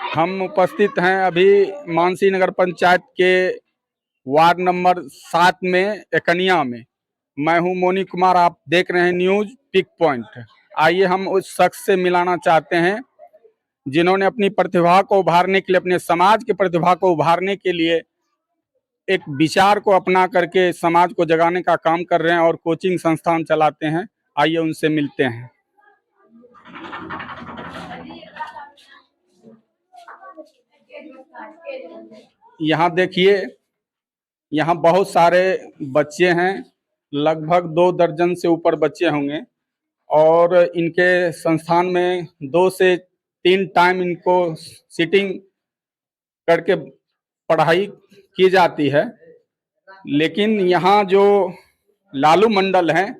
हम उपस्थित हैं अभी मानसी नगर पंचायत के वार्ड नंबर 7 में एकनिया में। मैं हूं मोनी कुमार, आप देख रहे हैं न्यूज पिक पॉइंट। आइए हम उस शख्स से मिलाना चाहते हैं जिन्होंने अपनी प्रतिभा को उभारने के लिए, अपने समाज की प्रतिभा को उभारने के लिए एक विचार को अपना करके समाज को जगाने का काम कर रहे हैं और कोचिंग संस्थान चलाते हैं। आइए उनसे मिलते हैं। यहाँ देखिए, यहाँ बहुत सारे बच्चे हैं, लगभग 2 दर्जन से ऊपर बच्चे होंगे और इनके संस्थान में 2 से 3 टाइम इनको सीटिंग करके पढ़ाई की जाती है। लेकिन यहाँ जो लालू मंडल हैं,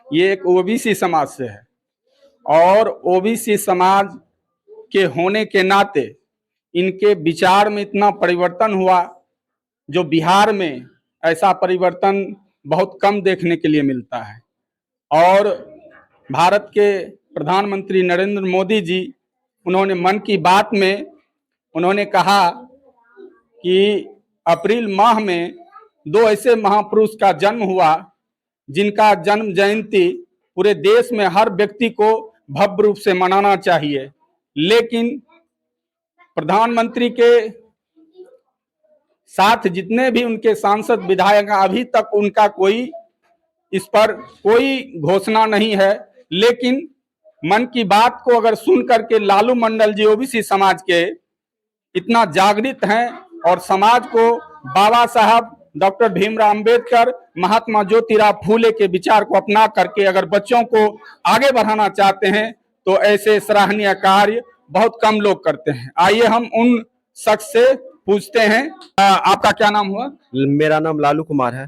ये एक ओबीसी समाज से है और ओबीसी समाज के होने के नाते इनके विचार में इतना परिवर्तन हुआ जो बिहार में ऐसा परिवर्तन बहुत कम देखने के लिए मिलता है। और भारत के प्रधानमंत्री नरेंद्र मोदी जी, उन्होंने मन की बात में उन्होंने कहा कि अप्रैल माह में 2 ऐसे महापुरुष का जन्म हुआ जिनका जन्म जयंती पूरे देश में हर व्यक्ति को भव्य रूप से मनाना चाहिए। लेकिन प्रधानमंत्री के साथ जितने भी उनके सांसद विधायक अभी तक उनका कोई इस पर कोई घोषणा नहीं है। लेकिन मन की बात को अगर सुन करके लालू मंडल जी ओबीसी समाज के इतना जागृत हैं और समाज को बाबा साहब डॉक्टर भीमराव अंबेडकर, महात्मा ज्योतिराव फूले के विचार को अपना करके अगर बच्चों को आगे बढ़ाना चाहते हैं तो ऐसे सराहनीय कार्य बहुत कम लोग करते हैं। आइए हम उन शख्स से पूछते हैं। आपका क्या नाम हुआ? मेरा नाम लालू कुमार है।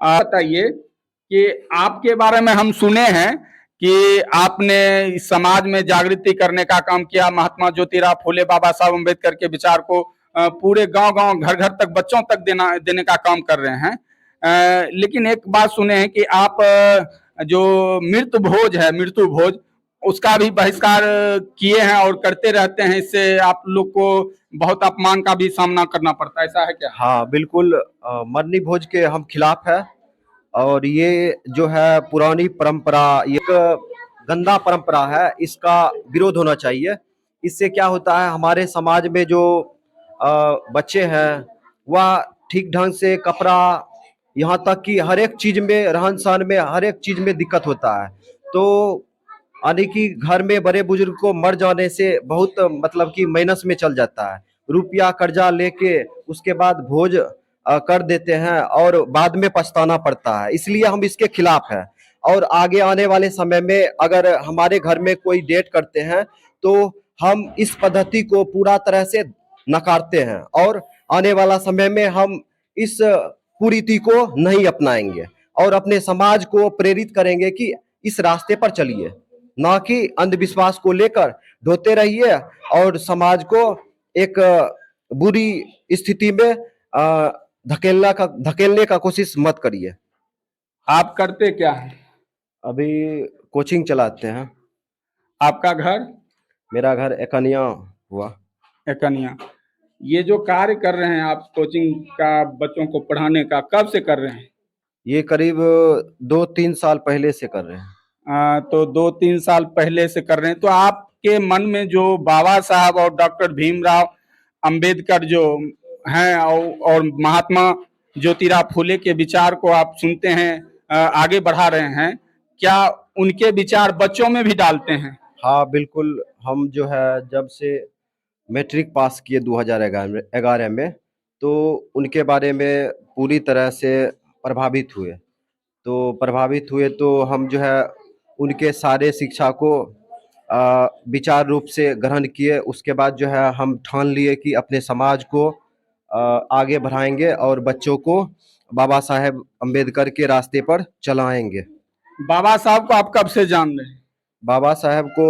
बताइए कि आपके बारे में हम सुने हैं कि आपने इस समाज में जागृति करने का काम किया, महात्मा ज्योतिराव फूले, बाबा साहब अम्बेडकर के विचार को पूरे गांव-गांव, घर-घर तक, बच्चों तक देने का काम कर रहे हैं। लेकिन एक बात सुने हैं कि आप जो मृत्यु भोज उसका भी बहिष्कार किए हैं और करते रहते हैं। इससे आप लोग को बहुत अपमान का भी सामना करना पड़ता है, ऐसा है क्या? हाँ बिल्कुल, मरनी भोज के हम खिलाफ है और ये जो है पुरानी परंपरा, ये एक गंदा परंपरा है, इसका विरोध होना चाहिए। इससे क्या होता है, हमारे समाज में जो बच्चे हैं वह ठीक ढंग से कपड़ा, यहाँ तक कि हर एक चीज में, रहन सहन में, हर एक चीज में दिक्कत होता है। तो यानी कि घर में बड़े बुजुर्ग को मर जाने से बहुत मतलब कि माइनस में चल जाता है। रुपया कर्जा लेके उसके बाद भोज कर देते हैं और बाद में पछताना पड़ता है, इसलिए हम इसके खिलाफ हैं। और आगे आने वाले समय में अगर हमारे घर में कोई डेट करते हैं तो हम इस पद्धति को पूरा तरह से नकारते हैं और आने वाला समय में हम इस कुरीति को नहीं अपनाएंगे और अपने समाज को प्रेरित करेंगे कि इस रास्ते पर चलिए, ना कि अंधविश्वास को लेकर ढोते रहिए और समाज को एक बुरी स्थिति में धकेलने का कोशिश मत करिए। आप करते क्या है? अभी कोचिंग चलाते हैं। आपका घर? मेरा घर एकनिया हुआ। एकनिया। ये जो कार्य कर रहे हैं आप कोचिंग का, बच्चों को पढ़ाने का, कब से कर रहे हैं? ये करीब 2-3 साल पहले से कर रहे हैं। तो 2-3 साल पहले से कर रहे हैं। तो आपके मन में जो बाबा साहब और डॉक्टर भीमराव अंबेडकर जो हैं और महात्मा ज्योतिराव फूले के विचार को आप सुनते हैं, आगे बढ़ा रहे हैं, क्या उनके विचार बच्चों में भी डालते हैं? हाँ बिल्कुल, हम जो है जब से मैट्रिक पास किए 2011 में, तो उनके बारे में पूरी तरह से प्रभावित हुए तो हम जो है उनके सारे शिक्षा को विचार रूप से ग्रहण किए। उसके बाद जो है हम ठान लिए कि अपने समाज को आगे बढ़ाएंगे और बच्चों को बाबा साहेब अम्बेडकर के रास्ते पर चलाएंगे। बाबा साहब को आप कब से जान रहे हैं? बाबा साहेब को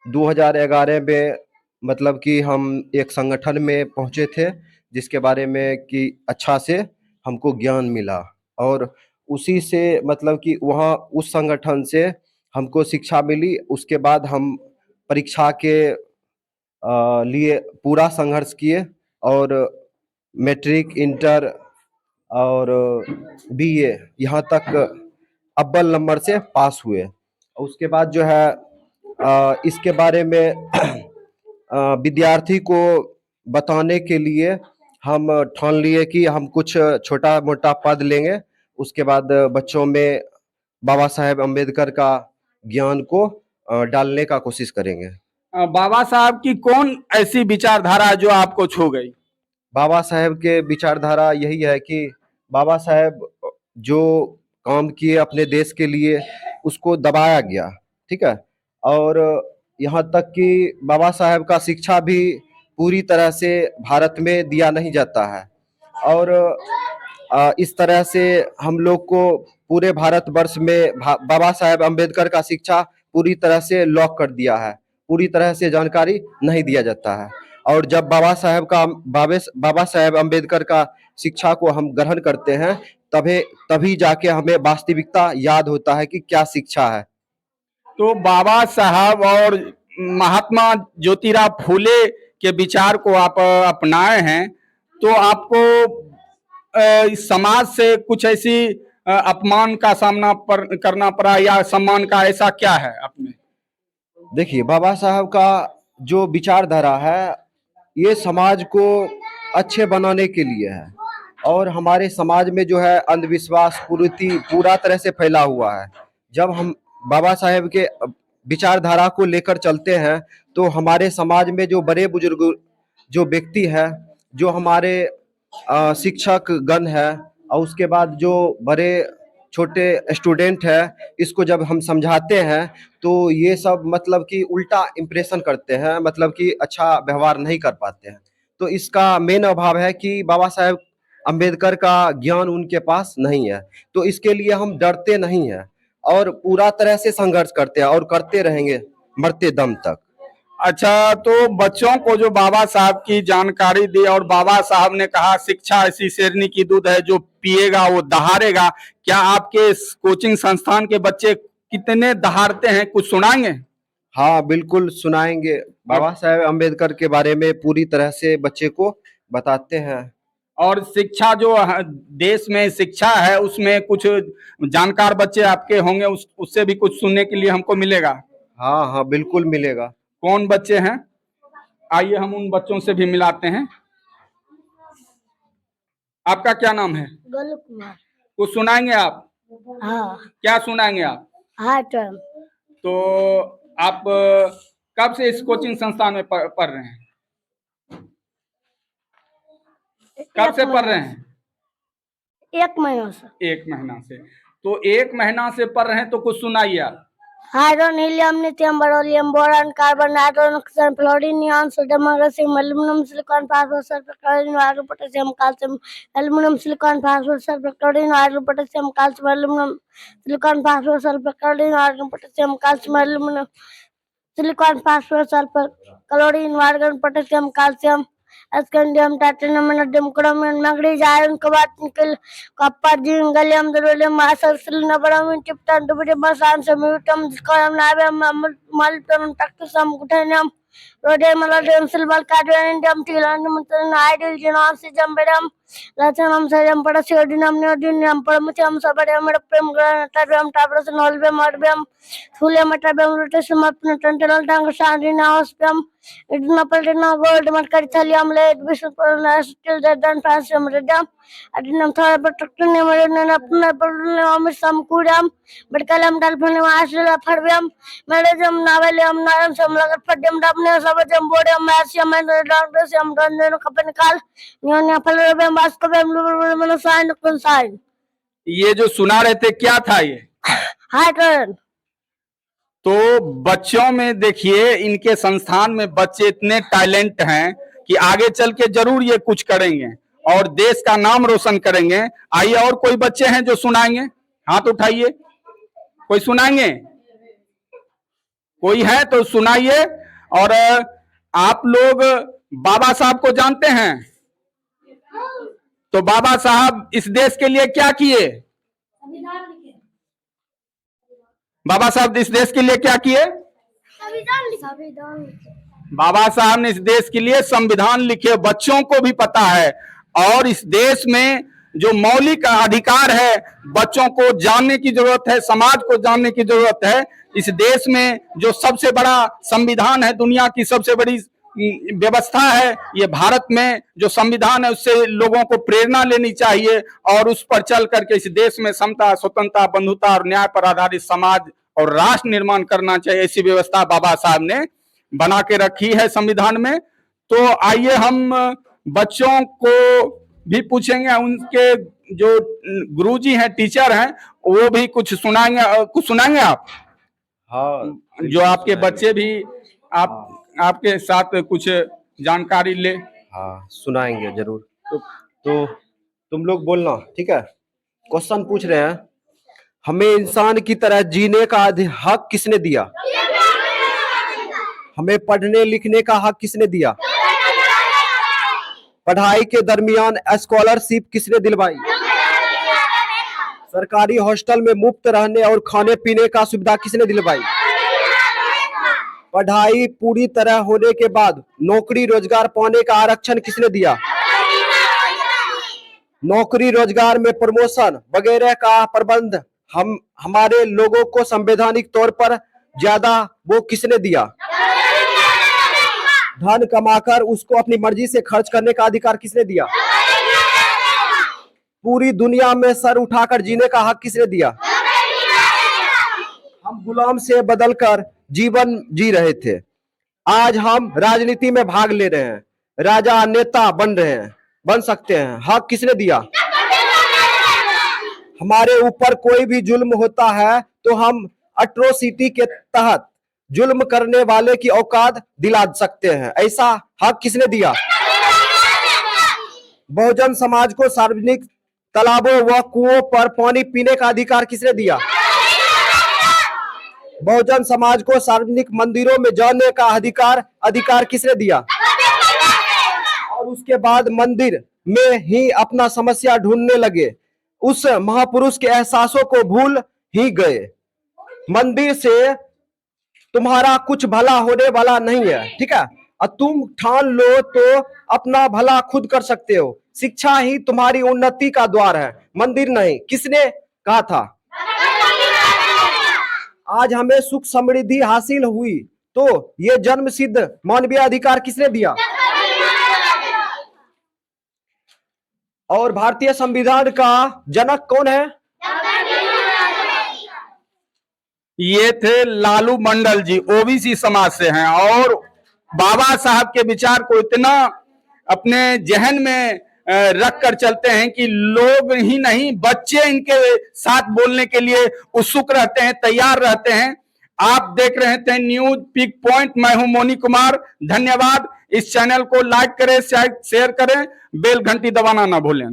2011 में मतलब कि हम एक संगठन में पहुंचे थे जिसके बारे में कि अच्छा से हमको ज्ञान मिला और उसी से मतलब कि वहाँ उस संगठन से हमको शिक्षा मिली। उसके बाद हम परीक्षा के लिए पूरा संघर्ष किए और मैट्रिक, इंटर और बीए यहाँ तक अव्वल नंबर से पास हुए। उसके बाद जो है इसके बारे में विद्यार्थी को बताने के लिए हम ठान लिए कि हम कुछ छोटा मोटा पद लेंगे। उसके बाद बच्चों में बाबा साहेब अम्बेडकर का ज्ञान को डालने का कोशिश करेंगे। बाबा साहब की कौन ऐसी विचारधारा जो आपको छू गई? बाबा साहेब के विचारधारा यही है कि बाबा साहेब जो काम किए अपने देश के लिए उसको दबाया गया, ठीक है। और यहाँ तक कि बाबा साहेब का शिक्षा भी पूरी तरह से भारत में दिया नहीं जाता है और इस तरह से हम लोग को पूरे भारतवर्ष में बाबा साहेब अम्बेडकर का शिक्षा पूरी तरह से लॉक कर दिया है, पूरी तरह से जानकारी नहीं दिया जाता है। और जब बाबा साहेब अम्बेडकर का शिक्षा को हम ग्रहण करते हैं तभी जाके हमें वास्तविकता याद होता है कि क्या शिक्षा है। तो बाबा साहब और महात्मा ज्योतिराव फूले के विचार को आप अपनाए हैं, तो आपको इस समाज से कुछ ऐसी अपमान का सामना करना पड़ा या सम्मान का ऐसा क्या है आप में? देखिए, बाबा साहब का जो विचारधारा है ये समाज को अच्छे बनाने के लिए है और हमारे समाज में जो है अंधविश्वास पूरा तरह से फैला हुआ है। जब हम बाबा साहेब के विचारधारा को लेकर चलते हैं तो हमारे समाज में जो बड़े बुजुर्ग जो व्यक्ति है, जो हमारे शिक्षक गण है और उसके बाद जो बड़े छोटे स्टूडेंट है, इसको जब हम समझाते हैं तो ये सब मतलब कि उल्टा इम्प्रेशन करते हैं, मतलब कि अच्छा व्यवहार नहीं कर पाते हैं। तो इसका मेन अभाव है कि बाबा साहेब अम्बेडकर का ज्ञान उनके पास नहीं है। तो इसके लिए हम डरते नहीं हैं और पूरा तरह से संघर्ष करते हैं और करते रहेंगे मरते दम तक। अच्छा, तो बच्चों को जो बाबा साहब की जानकारी दी और बाबा साहब ने कहा शिक्षा ऐसी शेरनी की दूध है जो पिएगा वो दहाड़ेगा, क्या आपके कोचिंग संस्थान के बच्चे कितने दहाड़ते हैं, कुछ सुनाएंगे? हाँ बिल्कुल सुनाएंगे। बाबा साहेब अम्बेडकर के बारे में पूरी तरह से बच्चे को बताते हैं। और शिक्षा जो देश में शिक्षा है उसमें कुछ जानकार बच्चे आपके होंगे, उससे भी कुछ सुनने के लिए हमको मिलेगा? हाँ हाँ बिल्कुल मिलेगा। कौन बच्चे हैं? आइए हम उन बच्चों से भी मिलाते हैं। आपका क्या नाम है? गोलू कुमार। कुछ सुनाएंगे आप? हाँ। क्या सुनाएंगे आप? हाँ टर्म। तो आप कब से इस कोचिंग संस्थान में पढ़ रहे हैं? कब से पढ़ रहे हैं? 1 महीना से। 1 महीना से। तो 1 महीना से पढ़ रहे हैं, तो कुछ सुनाइए आप। Hydrogen, helium, lithium, beryllium, boron, carbon, nitrogen, oxygen, fluorine, neon, sodium, magnesium, aluminium, silicon, phosphorus, sulphur, chlorine, iron, potassium, calcium, aluminium, silicon, phosphorus, sulphur, chlorine, iron, potassium, calcium, aluminium, silicon, phosphorus, sulphur, chlorine, iron, potassium, calcium, aluminium, silicon, phosphorus, sulphur, chlorine, iron, potassium, calcium, scandium, titanium, vanadium, chromium, manganese, iron, cobalt, nickel, copper, zinc, gallium, beryllium, arsenic, silicon, bromine, krypton, rubidium, boron, म्यूटम, zirconium, nitrogen, molybdenum, tungsten, ruthenium, rhodium, molybdenum, silver, cadmium, indium, tellurium, iodine, xenon, caesium, barium, lanthanum, sodium, potassium, neodymium, potassium, sodium, मेटापियम, granite, टाइब्रोसिन, holmium, erbium, thulium, मेटाबियम, lutetium, tantalum, tungsten, rhenium osmium, इडना, platinum, gold, mercury, thallium, lead, विस्फोट, steel, radon, francium, radium, actinium, thorium protactinium, एडिनम, समकूरियम, berkelium, डल्फिनियम, आर्सिल, fermium, magnesium, nobelium, नारम, समलगत, फडियम, डबनियम, सबजियम, बोडियम, मैसियम, डॉक्टोसियम, डॉन्जन, कपनिकल, नियोनिया, फलोबियम, बास्कोबियम, लुबियम, साइन, कुनसाइन। ये जो सुना रहे थे क्या था ये? हाइड्रोजन। तो बच्चों में देखिए, इनके संस्थान में बच्चे इतने टैलेंट हैं कि आगे चल के जरूर ये कुछ करेंगे और देश का नाम रोशन करेंगे। आइए और कोई बच्चे हैं जो सुनाएंगे, हाथ उठाइए। कोई सुनाएंगे? कोई है तो सुनाइए। और आप लोग बाबा साहब को जानते हैं? तो बाबा साहब इस देश के लिए क्या किए? बाबा साहब इस देश के लिए क्या किए? बाबा साहब ने इस देश के लिए संविधान लिखे, बच्चों को भी पता है। और इस देश में जो मौलिक अधिकार है, बच्चों को जानने की जरूरत है, समाज को जानने की जरूरत है। इस देश में जो सबसे बड़ा संविधान है, दुनिया की सबसे बड़ी व्यवस्था है, ये भारत में जो संविधान है, उससे लोगों को प्रेरणा लेनी चाहिए और उस पर चल करके इस देश में समता, स्वतंत्रता, बंधुता और न्याय पर आधारित समाज और राष्ट्र निर्माण करना चाहिए। ऐसी व्यवस्था बाबा साहब ने बना के रखी है संविधान में। तो आइए हम बच्चों को भी पूछेंगे, उनके जो गुरुजी हैं, टीचर हैं, वो भी कुछ सुनाएंगे आप। हाँ, जो आपके बच्चे भी आपके साथ कुछ जानकारी ले। हाँ सुनाएंगे जरूर। तो तुम लोग बोलना, ठीक है। क्वेश्चन पूछ रहे हैं, हमें इंसान की तरह जीने का हक किसने दिया? हमें पढ़ने लिखने का हक किसने दिया? पढ़ाई के दरमियान स्कॉलरशिप किसने दिलवाई? सरकारी हॉस्टल में मुफ्त रहने और खाने पीने का सुविधा किसने दिलवाई? पढ़ाई पूरी तरह होने के बाद नौकरी रोजगार पाने का आरक्षण किसने दिया? नौकरी रोजगार में प्रमोशन वगैरह का प्रबंध हमारे लोगों को संवैधानिक तौर पर ज्यादा वो किसने दिया? धन कमाकर उसको अपनी मर्जी से खर्च करने का अधिकार किसने दिया? पूरी दुनिया में सर उठाकर जीने का हक किसने दिया? हम गुलाम से बदलकर जीवन जी रहे थे, आज हम राजनीति में भाग ले रहे हैं, राजा नेता बन सकते हैं। हक किसने दिया? हमारे ऊपर कोई भी जुल्म होता है तो हम एट्रोसिटी के तहत जुल्म करने वाले की औकात दिला सकते हैं, ऐसा हक किसने दिया? बहुजन समाज को सार्वजनिक तालाबों व कुओं पर पानी पीने का अधिकार किसने दिया? बहुजन समाज को सार्वजनिक मंदिरों में जाने का अधिकार किसने दिया? और उसके बाद मंदिर में ही अपना समस्या ढूंढने लगे, उस महापुरुष के एहसासों को भूल ही गए। मंदिर से तुम्हारा कुछ भला होने वाला नहीं है, ठीक है। और तुम ठान लो तो अपना भला खुद कर सकते हो। शिक्षा ही तुम्हारी उन्नति का द्वार है, मंदिर नहीं। किसने कहा था? आज हमें सुख समृद्धि हासिल हुई तो ये जन्म सिद्ध मानवीय अधिकार किसने दिया? और भारतीय संविधान का जनक कौन है? ये थे लालू मंडल जी, ओबीसी समाज से हैं और बाबा साहब के विचार को इतना अपने जहन में रख कर चलते हैं कि लोग ही नहीं, बच्चे इनके साथ बोलने के लिए उत्सुक रहते हैं, तैयार रहते हैं। आप देख रहे थे न्यूज पिक पॉइंट, मैं हूं मोनी कुमार। धन्यवाद। इस चैनल को लाइक करें, शेयर करें, बेल घंटी दबाना ना भूलें।